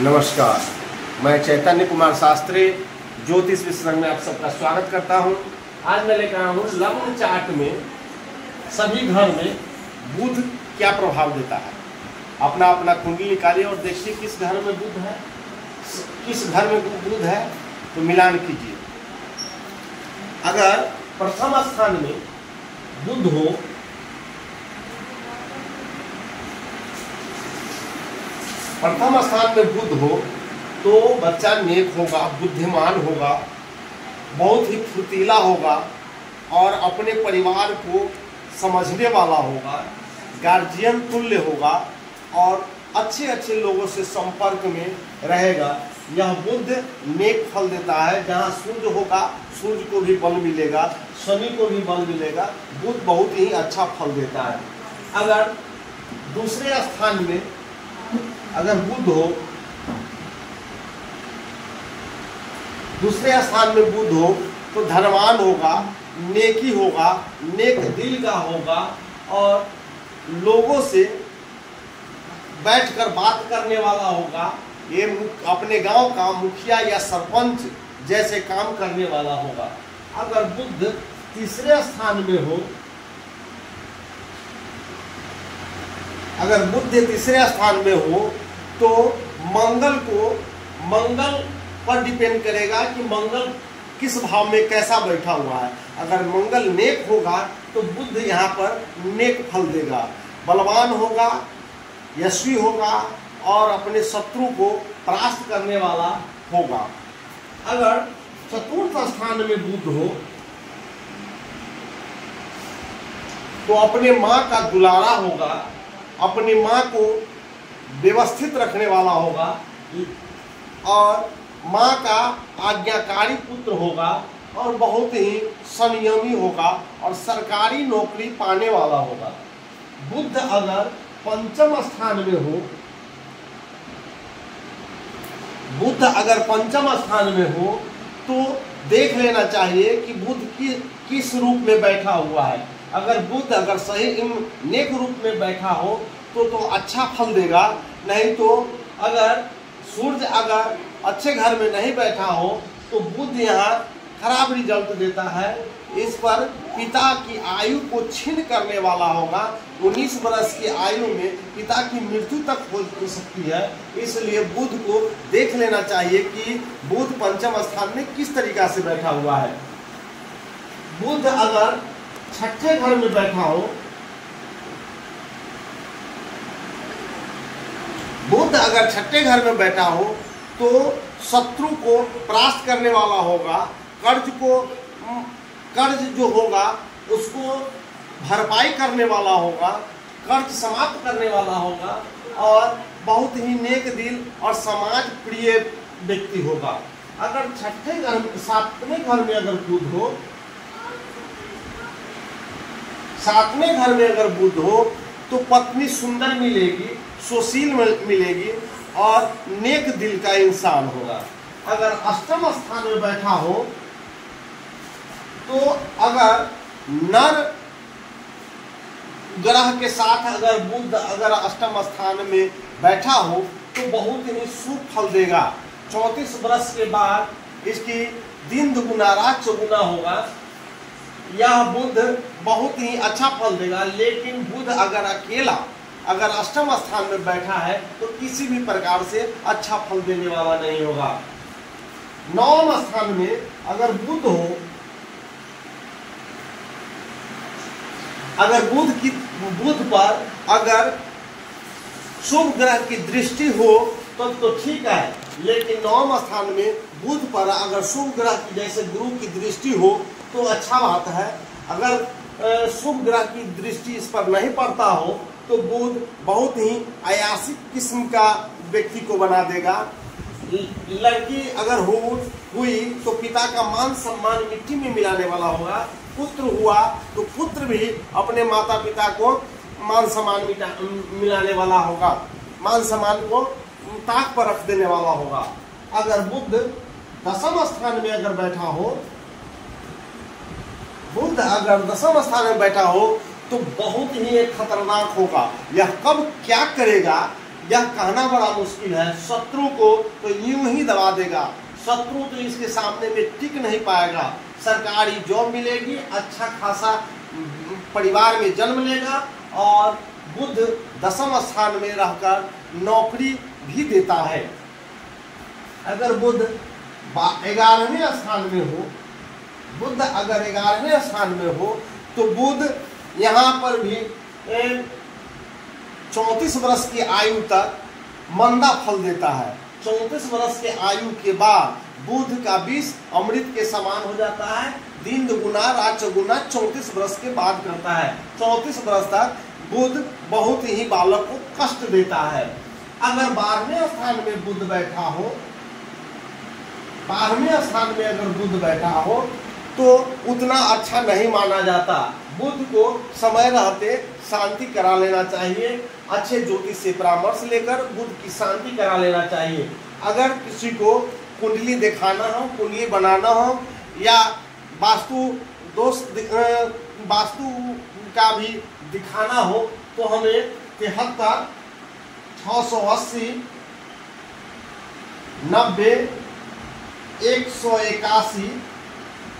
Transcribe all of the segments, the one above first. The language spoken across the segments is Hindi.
नमस्कार, मैं चैतन्य कुमार शास्त्री ज्योतिष विश्लेषण में आप सबका स्वागत करता हूं। आज मैं लेकर आया हूं लग्न चार्ट में सभी घर में बुध क्या प्रभाव देता है। अपना अपना कुंडली निकालिए और देखिए किस घर में बुध है, किस घर में बुध है तो मिलान कीजिए। अगर प्रथम स्थान में बुध हो प्रथम स्थान में बुध हो तो बच्चा नेक होगा, बुद्धिमान होगा, बहुत ही फुर्तीला होगा और अपने परिवार को समझने वाला होगा, गार्जियन तुल्य होगा और अच्छे अच्छे लोगों से संपर्क में रहेगा। यह बुध नेक फल देता है। जहाँ सूर्य होगा सूर्य को भी बल मिलेगा, शनि को भी बल मिलेगा। बुध बहुत ही अच्छा फल देता है। अगर दूसरे स्थान में अगर बुध हो, दूसरे स्थान में बुध हो तो धनवान होगा, नेकी होगा, नेक दिल का होगा और लोगों से बैठकर बात करने वाला होगा। ये अपने गांव का मुखिया या सरपंच जैसे काम करने वाला होगा। अगर बुध तीसरे स्थान में हो, अगर बुध तीसरे स्थान में हो तो मंगल पर डिपेंड करेगा कि मंगल किस भाव में कैसा बैठा हुआ है। अगर मंगल नेक होगा तो बुध यहाँ पर नेक फल देगा, बलवान होगा, यशस्वी होगा और अपने शत्रु को परास्त करने वाला होगा। अगर चतुर्थ स्थान में बुध हो तो अपने माँ का दुलारा होगा, अपनी माँ को व्यवस्थित रखने वाला होगा और माँ का आज्ञाकारी पुत्र होगा और बहुत ही संयमी होगा और सरकारी नौकरी पाने वाला होगा। बुध अगर पंचम स्थान में हो, बुध अगर पंचम स्थान में हो तो देख लेना चाहिए कि बुध किस रूप में बैठा हुआ है। अगर बुध अगर सही नेक रूप में बैठा हो तो अच्छा फल देगा, नहीं तो अगर सूर्य अगर अच्छे घर में नहीं बैठा हो तो बुध यहाँ खराब रिजल्ट देता है। इस पर पिता की आयु को छीन करने वाला होगा। 19 वर्ष की आयु में पिता की मृत्यु तक हो सकती है। इसलिए बुध को देख लेना चाहिए कि बुध पंचम स्थान में किस तरीका से बैठा हुआ है। बुध अगर छठे घर में बैठा हो, बुध अगर छठे घर में बैठा हो तो शत्रु को परास्त करने वाला होगा, कर्ज जो होगा उसको भरपाई करने वाला होगा, कर्ज समाप्त करने वाला होगा और बहुत ही नेक दिल और समाज प्रिय व्यक्ति होगा। अगर छठे घर सातवें घर में अगर बुध हो, सातवें घर में अगर बुध हो तो पत्नी सुंदर मिलेगी, सुशील मिलेगी और नेक दिल का इंसान होगा। अगर अष्टम स्थान में बैठा हो तो अगर नर ग्रह के साथ अगर बुध अगर अष्टम स्थान में बैठा हो तो बहुत ही शुभ फल देगा। 34 वर्ष के बाद इसकी दिन दुगुना रात चौगुना होगा। यह बुध बहुत ही अच्छा फल देगा। लेकिन बुध अगर अकेला अगर अष्टम स्थान में बैठा है तो किसी भी प्रकार से अच्छा फल देने वाला नहीं होगा। नवम स्थान में अगर बुध हो, अगर बुध पर अगर शुभ ग्रह की दृष्टि हो तो ठीक है। लेकिन नवम स्थान में बुध पर अगर शुभ ग्रह की जैसे गुरु की दृष्टि हो तो अच्छा बात है। अगर शुभ ग्रह की दृष्टि इस पर नहीं पड़ता हो तो बुध बहुत ही अयासिक किस्म का व्यक्ति को बना देगा। लड़की अगर हुई तो पिता का मान सम्मान मिट्टी में मिलाने वाला होगा। पुत्र हुआ तो पुत्र भी अपने माता पिता को मान सम्मान मिलाने वाला होगा, मान सम्मान को ताक पर रख देने वाला होगा। अगर बुध दसम स्थान में अगर बैठा हो, बुध अगर दसम स्थान में बैठा हो तो बहुत ही खतरनाक होगा। यह कब क्या करेगा यह कहना बड़ा मुश्किल है। शत्रु को तो यूं ही दबा देगा, शत्रु तो इसके सामने में टिक नहीं पाएगा। सरकारी जॉब मिलेगी, अच्छा खासा परिवार में जन्म लेगा और बुध दशम स्थान में रहकर नौकरी भी देता है। अगर बुध 11वें स्थान में हो, बुध अगर 11वें स्थान में हो तो बुध यहाँ पर भी 34 वर्ष की आयु तक मंदा फल देता है। 34 वर्ष के आयु के बाद बुध का विष अमृत के समान हो जाता है, दिन दुगुना रात चौगुना 34 वर्ष के बाद करता है। 34 वर्ष तक बुध बहुत ही बालक को कष्ट देता है। अगर 12वें स्थान में बुध बैठा हो, 12वें स्थान में अगर बुध बैठा हो तो उतना अच्छा नहीं माना जाता। बुध को समय रहते शांति करा लेना चाहिए, अच्छे ज्योतिष से परामर्श लेकर बुध की शांति करा लेना चाहिए। अगर किसी को कुंडली दिखाना हो, कुंडली बनाना हो या वास्तु दोष वास्तु का भी दिखाना हो तो हमें 73 680 90 181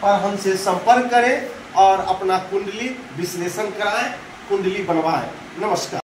पर हमसे संपर्क करें और अपना कुंडली विश्लेषण कराएं, कुंडली बनवाएं। नमस्कार।